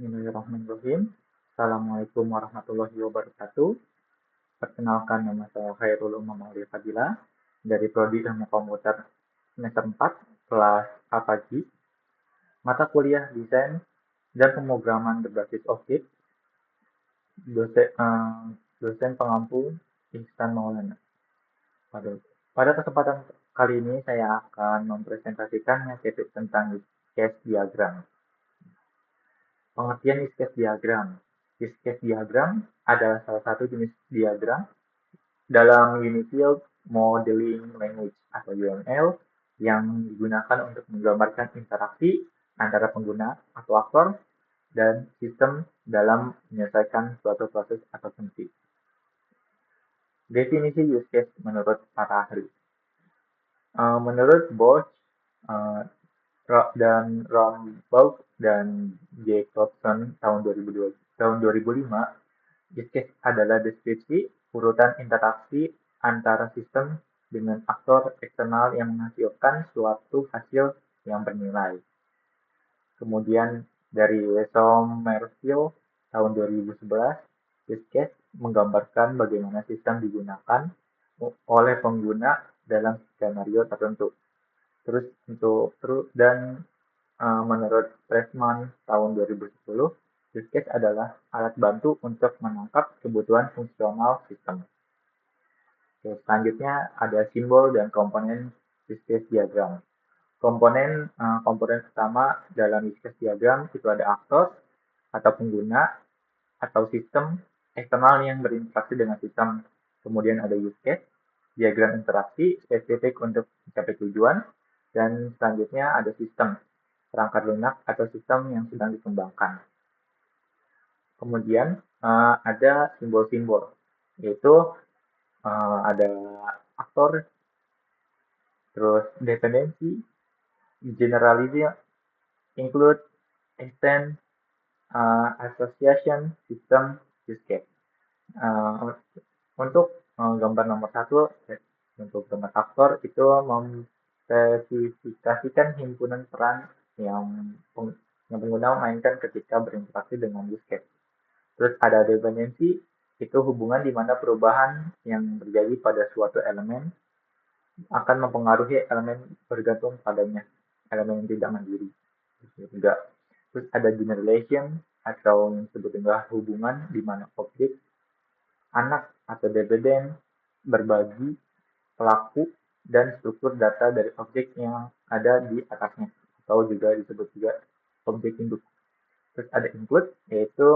Bismillahirrahmanirrahim. Assalamualaikum warahmatullahi wabarakatuh. Perkenalkan, nama saya Khairul Umam Aulia Fadila dari Prodi Ilmu Komputer semester 4 kelas A pagi, mata kuliah Desain dan Pemrograman berbasis objek, dosen, dosen pengampu Ihsan Maulana. Pada kesempatan kali ini saya akan mempresentasikan metode tentang use case diagram. Pengertian use case diagram. Use case diagram adalah salah satu jenis diagram dalam Unified Modeling Language atau UML yang digunakan untuk menggambarkan interaksi antara pengguna atau aktor dan sistem dalam menyelesaikan suatu proses atau fungsi. Definisi use case menurut para ahli. Menurut Bosch dan Rombaugh dan Jacobson tahun 2005, use case adalah deskripsi urutan interaksi antara sistem dengan aktor eksternal yang menghasilkan suatu hasil yang bernilai. Kemudian dari Somerville tahun 2011, use case menggambarkan bagaimana sistem digunakan oleh pengguna dalam skenario tertentu. Menurut Pressman tahun 2010, use case adalah alat bantu untuk menangkap kebutuhan fungsional sistem. Selanjutnya ada simbol dan komponen use case diagram. Komponen pertama dalam use case diagram itu ada aktor atau pengguna atau sistem eksternal yang berinteraksi dengan sistem. Kemudian ada use case, diagram interaksi spesifik untuk mencapai tujuan, dan selanjutnya ada sistem, perangkat lunak atau sistem yang sedang dikembangkan. Kemudian ada simbol-simbol, yaitu ada aktor, terus dependensi, generalism, include, extend, association, system, use case. Untuk gambar nomor 1, untuk gambar aktor itu memspesifikasikan himpunan peran yang pengguna mainkan ketika berinteraksi dengan use case. Terus ada dependensi, itu hubungan di mana perubahan yang terjadi pada suatu elemen akan mempengaruhi elemen bergantung padanya, elemen yang tidak mandiri. Terus ada generalization atau yang disebut dengan hubungan di mana objek, anak atau dependent berbagi pelaku dan struktur data dari objek yang ada di atasnya, atau juga disebut juga objek induk. Terus ada include, yaitu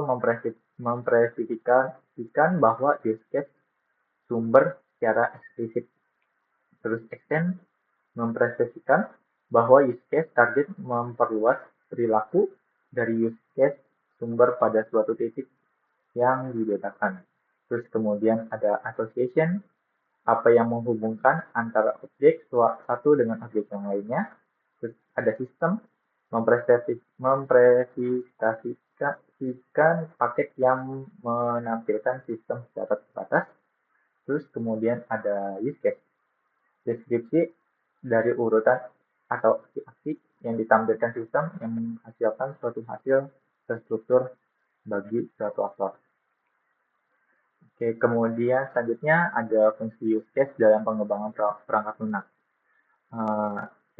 mempresifisikan bahwa use case sumber secara eksplisit. Terus extend, mempresifisikan bahwa use case target memperluas perilaku dari use case sumber pada suatu titik yang dibedakan. Terus kemudian ada association, apa yang menghubungkan antara objek satu dengan objek yang lainnya. Terus ada sistem, mempresentasikan paket yang menampilkan sistem secara terbatas. Terus kemudian ada use case, deskripsi dari urutan atau aksi-aksi yang ditampilkan sistem yang menghasilkan suatu hasil terstruktur bagi suatu aktor. Oke, kemudian selanjutnya ada fungsi use case dalam pengembangan perangkat lunak.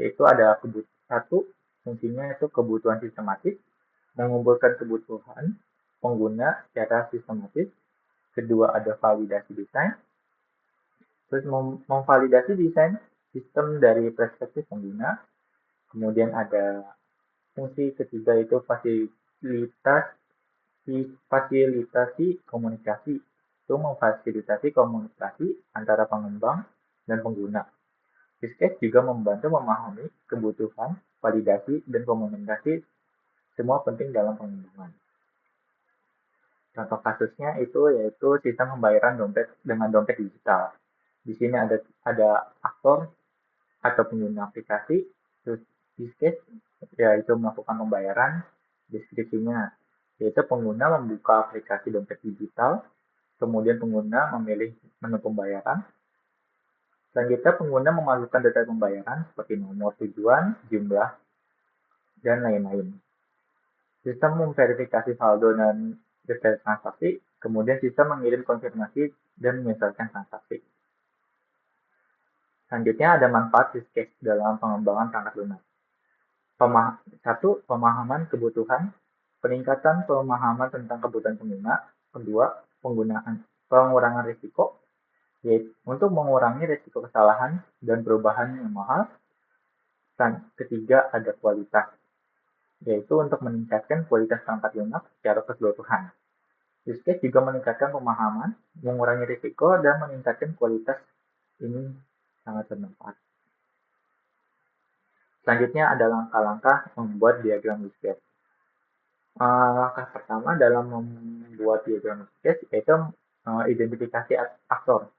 Yaitu ada satu, fungsinya itu kebutuhan sistematis, mengumpulkan kebutuhan pengguna secara sistematis. Kedua ada validasi desain, terus memvalidasi desain sistem dari perspektif pengguna. Kemudian ada fungsi ketiga itu fasilitasi komunikasi, itu memfasilitasi komunikasi antara pengembang dan pengguna. Use case juga membantu memahami kebutuhan, validasi, dan komunikasi semua penting dalam pengembangan. Contoh kasusnya itu yaitu sistem pembayaran dompet dengan dompet digital. Di sini ada aktor atau pengguna aplikasi, terus use case yaitu melakukan pembayaran, deskripsinya yaitu pengguna membuka aplikasi dompet digital, kemudian pengguna memilih menu pembayaran. Selanjutnya pengguna memasukkan data pembayaran seperti nomor tujuan, jumlah, dan lain-lain. Sistem memverifikasi saldo dan detail transaksi, kemudian sistem mengirim konfirmasi dan menyelesaikan transaksi. Selanjutnya ada manfaat use case dalam pengembangan perangkat lunak. Satu, pemahaman kebutuhan, peningkatan pemahaman tentang kebutuhan pengguna. Kedua, pengurangan risiko, yaitu untuk mengurangi risiko kesalahan dan perubahan yang mahal. Dan ketiga, ada kualitas, yaitu untuk meningkatkan kualitas perangkat lunak secara keseluruhan. Use case juga meningkatkan pemahaman, mengurangi risiko, dan meningkatkan kualitas. Ini sangat bermanfaat. Selanjutnya ada langkah-langkah membuat diagram use case. Langkah pertama dalam membuat diagram use case yaitu identifikasi aktor.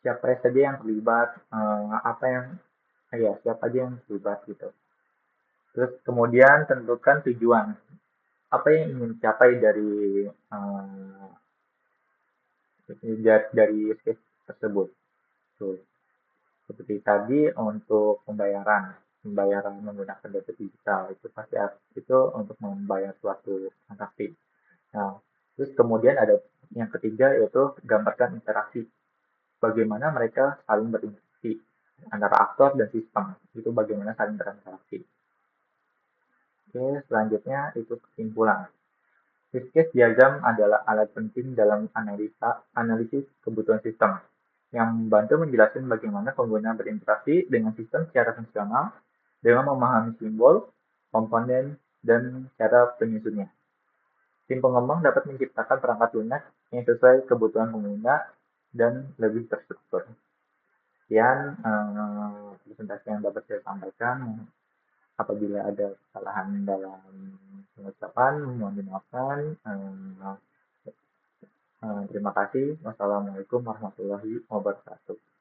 Siapa saja yang terlibat, siapa aja yang terlibat gitu. Terus kemudian tentukan tujuan. Apa yang ingin dicapai dari use case tersebut. Tuh. Seperti tadi untuk pembayaran menggunakan dompet digital itu untuk membayar suatu transaksi. Nah, terus kemudian ada yang ketiga yaitu gambarkan interaksi. Bagaimana mereka saling berinteraksi antara aktor dan sistem. Itu bagaimana saling berinteraksi. Oke, selanjutnya itu kesimpulan. Use case diagram adalah alat penting dalam analisis kebutuhan sistem yang membantu menjelaskan bagaimana pengguna berinteraksi dengan sistem secara fungsional dengan memahami simbol, komponen, dan cara penyusunnya. Tim pengembang dapat menciptakan perangkat lunak yang sesuai kebutuhan pengguna dan lebih terstruktur. Sekian presentasi yang dapat saya sampaikan. Apabila ada kesalahan dalam pengucapan, mohon dimaafkan. Terima kasih. Wassalamualaikum warahmatullahi wabarakatuh.